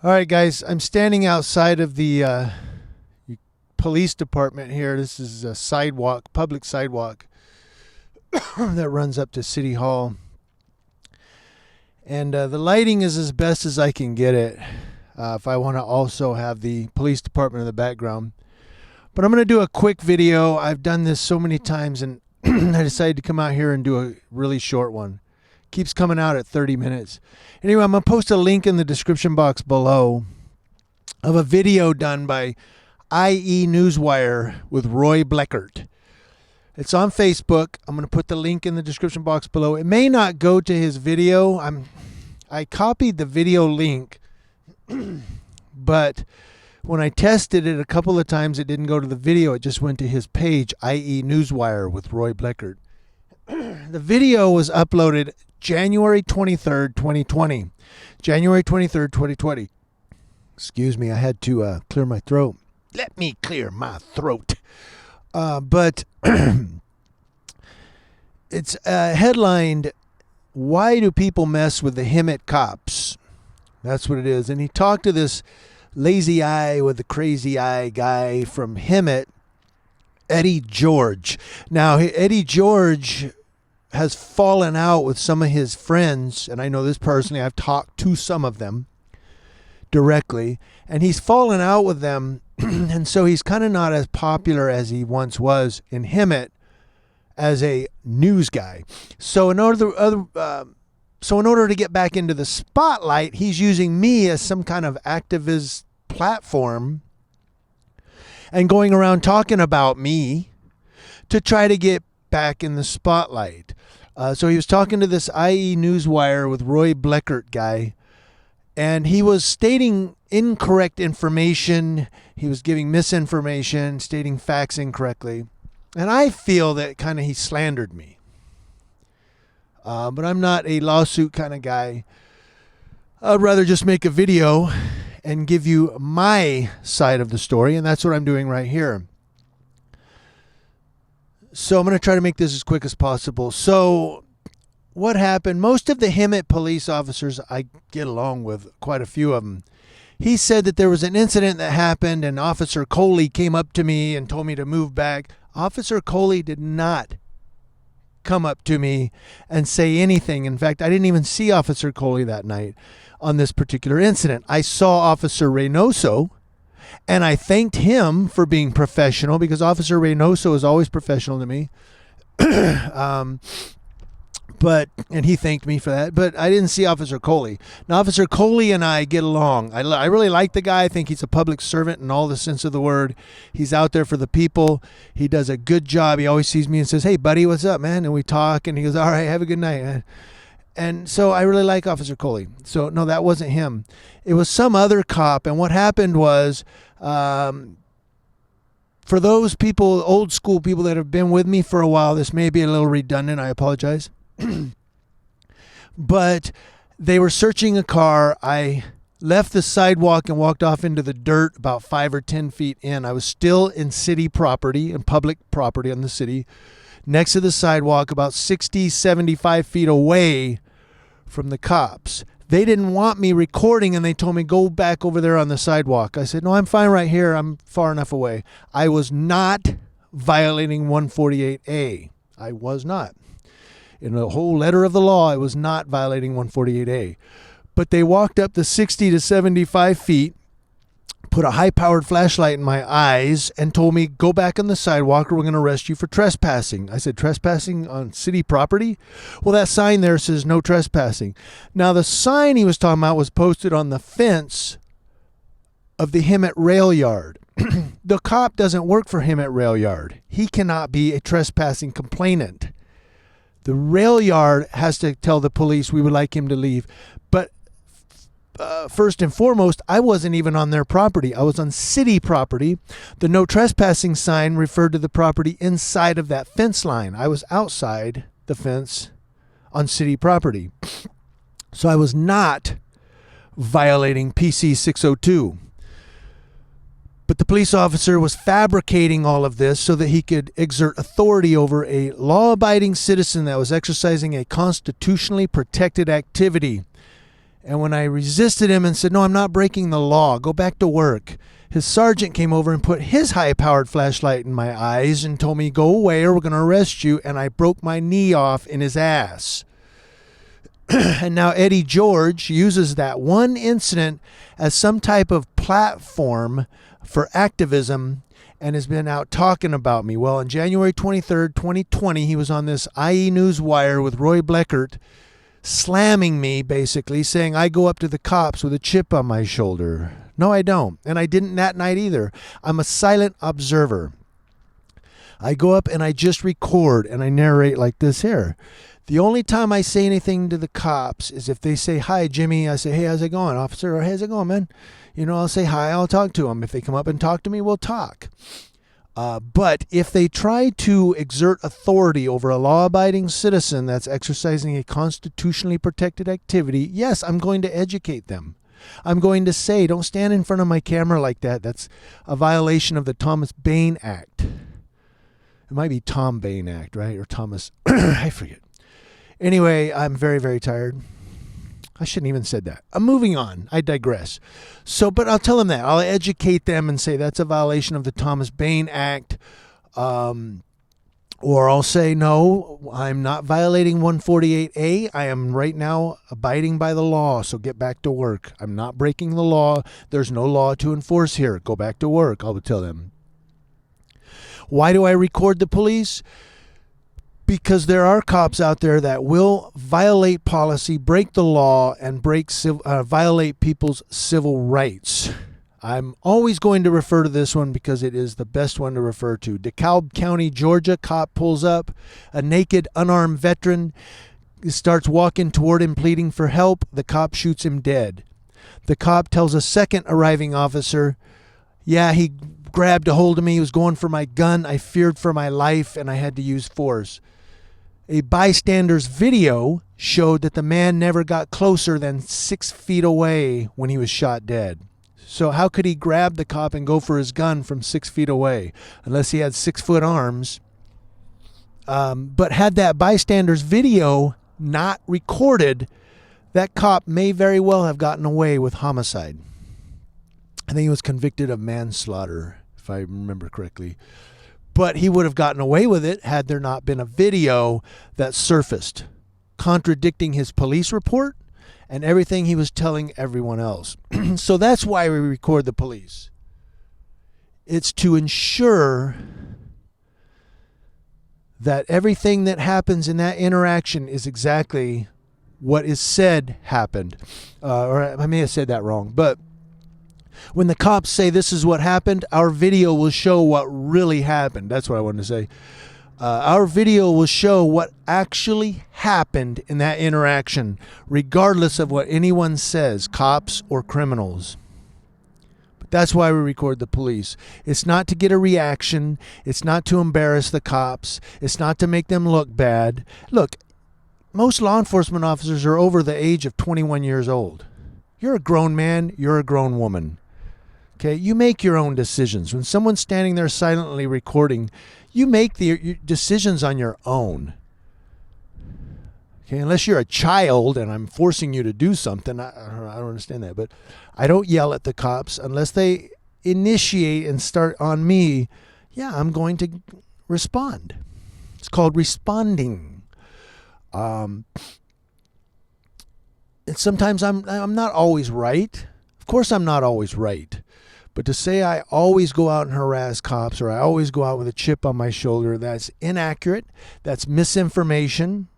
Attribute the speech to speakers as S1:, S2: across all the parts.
S1: All right, guys, I'm standing outside of the police department here. This is a sidewalk, public sidewalk that runs up to City Hall. And the lighting is as best as I can get it if I want to also have the police department in the background. But I'm going to do a quick video. I've done this so many times, and I decided to come out here and do a really short one. Keeps coming out at 30 minutes. Anyway, I'm going to post a link in the description box below of a video done by IE Newswire with Roy Bleckert. It's on Facebook. I'm going to put the link in the description box below. It may not go to his video. I copied the video link, but when I tested it a couple of times, it didn't go to the video. It just went to his page, IE Newswire with Roy Bleckert. The video was uploaded January 23rd, 2020. January 23rd, 2020. Excuse me, I had to clear my throat. Let me clear my throat. But it's headlined, "Why Do People Mess with the Hemet Cops?" That's what it is. And he talked to this lazy eye with the crazy eye guy from Hemet, Eddie George. Now, Eddie George has fallen out with some of his friends, and I know this personally. I've talked to some of them directly, and he's fallen out with them, and so he's kind of not as popular as he once was in Hemet as a news guy. So in order to get back into the spotlight, he's using me as some kind of activist platform and going around talking about me to try to get back in the spotlight. So he was talking to this IE Newswire with Roy Bleckert guy, and he was stating incorrect information. He was giving misinformation, stating facts incorrectly. And I feel that kind of he slandered me. But I'm not a lawsuit kind of guy. I'd rather just make a video and give you my side of the story, and that's what I'm doing right here. So I'm going to try to make this as quick as possible. So what happened? Most of the Hemet police officers, I get along with quite a few of them. He said that there was an incident that happened, and Officer Coley came up to me and told me to move back. Officer Coley did not come up to me and say anything. In fact, I didn't even see Officer Coley that night on this particular incident. I saw Officer Reynoso, and I thanked him for being professional, because Officer Reynoso is always professional to me. And he thanked me for that. But I didn't see Officer Coley. Now, Officer Coley and I get along. I really like the guy. I think he's a public servant in all the sense of the word. He's out there for the people. He does a good job. He always sees me and says, "Hey, buddy, what's up, man?" And we talk, and he goes, "All right, have a good night." And so I really like Officer Coley. So, no, that wasn't him. It was some other cop. And what happened was, for those people, old school people that have been with me for a while, this may be a little redundant. I apologize. But they were searching a car. I left the sidewalk and walked off into the dirt about 5 or 10 feet in. I was still in city property and public property on the city, next to the sidewalk, about 60, 75 feet away from the cops. They didn't want me recording, and they told me, "Go back over there on the sidewalk." I said, "No, I'm fine right here. I'm far enough away." I was not violating 148A. I was not. In the whole letter of the law, I was not violating 148A. But they walked up the 60 to 75 feet, put a high-powered flashlight in my eyes, and told me, "Go back on the sidewalk or we're going to arrest you for trespassing." I said, "Trespassing on city property?" "Well, that sign there says no trespassing." Now, the sign he was talking about was posted on the fence of the Hemet rail yard. The cop doesn't work for Hemet rail yard. He cannot be a trespassing complainant. The rail yard has to tell the police we would like him to leave. But first and foremost, I wasn't even on their property. I was on city property. The no trespassing sign referred to the property inside of that fence line. I was outside the fence on city property. So I was not violating PC 602. But the police officer was fabricating all of this so that he could exert authority over a law-abiding citizen that was exercising a constitutionally protected activity. And when I resisted him and said, no, I'm not breaking the law, go back to work, his sergeant came over and put his high-powered flashlight in my eyes and told me, go away or we're going to arrest you. And I broke my knee off in his ass. And now Eddie George uses that one incident as some type of platform for activism and has been out talking about me. Well, on January 23rd, 2020, he was on this IE Newswire with Roy Bleckert, slamming me, basically, saying I go up to the cops with a chip on my shoulder. No, I don't. And I didn't that night either. I'm a silent observer. I go up and I just record and I narrate like this here. The only time I say anything to the cops is if they say, hi, Jimmy. I say, hey, how's it going, officer? Or, how's it going, man? You know, I'll say hi. I'll talk to them. If they come up and talk to me, we'll talk. But if they try to exert authority over a law-abiding citizen that's exercising a constitutionally protected activity, yes, I'm going to educate them. I'm going to say, don't stand in front of my camera like that. That's a violation of the Thomas Bain Act. It might be Tom Bain Act, right? Or Thomas, I forget. Anyway, I'm very, very tired. I shouldn't even said that. I'm moving on. I digress. So, but I'll tell them that. I'll educate them and say that's a violation of the Thomas Bain Act. Or I'll say, no, I'm not violating 148A. I am right now abiding by the law, so get back to work. I'm not breaking the law. There's no law to enforce here. Go back to work, I'll tell them. Why do I record the police? Because there are cops out there that will violate policy, break the law, and violate people's civil rights. I'm always going to refer to this one because it is the best one to refer to. DeKalb County, Georgia, cop pulls up. A naked, unarmed veteran starts walking toward him, pleading for help. The cop shoots him dead. The cop tells a second arriving officer, yeah, he grabbed a hold of me. He was going for my gun. I feared for my life, and I had to use force. A bystander's video showed that the man never got closer than 6 feet away when he was shot dead. So how could he grab the cop and go for his gun from 6 feet away? Unless he had 6-foot arms. But had that bystander's video not recorded, that cop may very well have gotten away with homicide. I think he was convicted of manslaughter, if I remember correctly. But he would have gotten away with it had there not been a video that surfaced contradicting his police report and everything he was telling everyone else. So that's why we record the police. It's to ensure that everything that happens in that interaction is exactly what is said happened. Or I may have said that wrong, but when the cops say this is what happened, our video will show what really happened. That's what I wanted to say. Our video will show what actually happened in that interaction, regardless of what anyone says, cops or criminals. But that's why we record the police. It's not to get a reaction. It's not to embarrass the cops. It's not to make them look bad. Look, most law enforcement officers are over the age of 21 years old. You're a grown man. You're a grown woman. Okay, you make your own decisions. When someone's standing there silently recording, you make your decisions on your own. Okay, unless you're a child and I'm forcing you to do something, I don't understand that. But I don't yell at the cops unless they initiate and start on me. Yeah, I'm going to respond. It's called responding. And sometimes I'm not always right. Of course, I'm not always right. But to say I always go out and harass cops or I always go out with a chip on my shoulder, that's inaccurate. That's misinformation.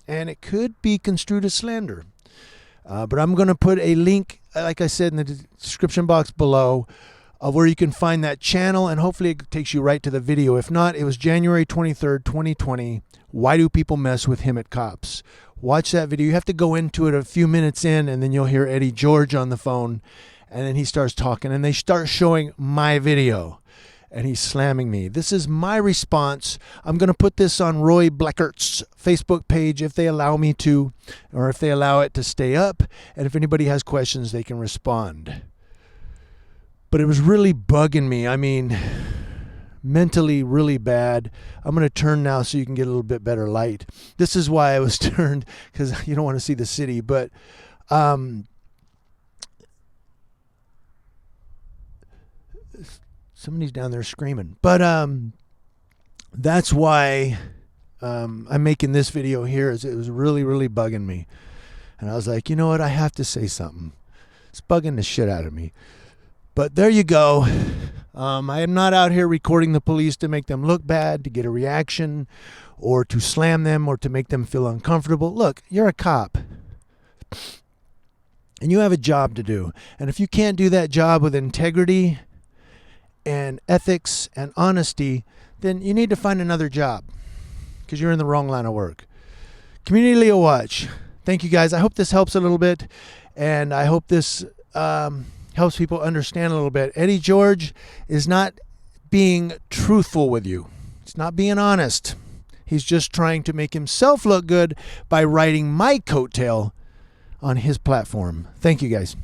S1: And it could be construed as slander. But I'm going to put a link, like I said, in the description box below of where you can find that channel. And hopefully it takes you right to the video. If not, it was January 23rd, 2020. Why do people mess with Hemet cops? Watch that video. You have to go into it a few minutes in, and then you'll hear Eddie George on the phone. And then he starts talking, and they start showing my video. And he's slamming me. This is my response. I'm going to put this on Roy Bleckert's Facebook page if they allow me to, or if they allow it to stay up. And if anybody has questions, they can respond. But it was really bugging me. I mean, mentally really bad. I'm going to turn now so you can get a little bit better light. This is why I was turned, because you don't want to see the city. But Somebody's down there screaming. But that's why I'm making this video here. Is it was really, really bugging me. And I was like, you know what? I have to say something. It's bugging the shit out of me. But there you go. I am not out here recording the police to make them look bad, to get a reaction, or to slam them, or to make them feel uncomfortable. Look, you're a cop. And you have a job to do. And if you can't do that job with integrity and ethics and honesty, then you need to find another job, because you're in the wrong line of work. Community Leo Watch. Thank you, guys. I hope this helps a little bit, and I hope this helps people understand a little bit. Eddie George is not being truthful with you. He's not being honest. He's just trying to make himself look good by riding my coattail on his platform. Thank you, guys.